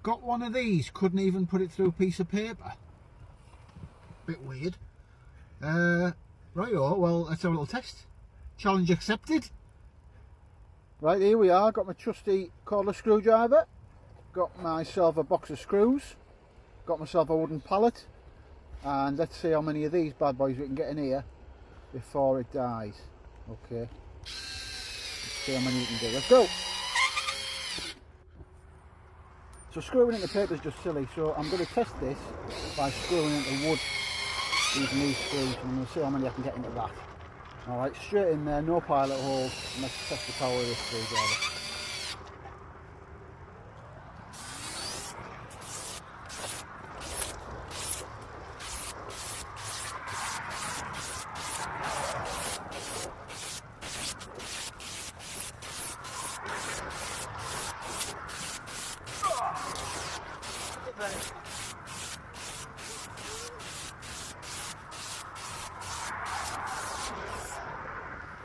Got one of these, couldn't even put it through a piece of paper. Bit weird. Right, well, let's have a little test. Challenge accepted. Right, here we are. Got my trusty cordless screwdriver. Got myself a box of screws. Got myself a wooden pallet. And let's see how many of these bad boys we can get in here before it dies. Okay. Let's see how many we can do. Let's go. So screwing into paper is just silly, so I'm going to test this by screwing into wood using these screws, and I'm going to see how many I can get into that. Alright, straight in there, no pilot holes, and let's test the power of this screwdriver.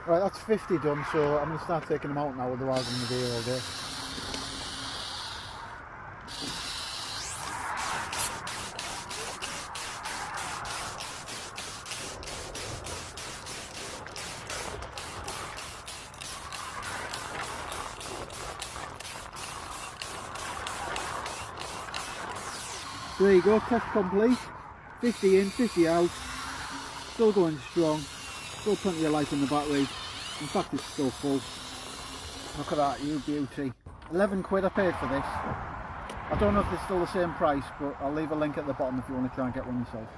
Right, that's 50 done, so I'm going to start taking them out now, otherwise I'm going to be here all day. So there you go, test complete. 50 in, 50 out. Still going strong. Still plenty of light in the battery. In fact, it's still full. Look at that, you beauty. 11 quid I paid for this. I don't know if it's still the same price, but I'll leave a link at the bottom if you want to try and get one yourself.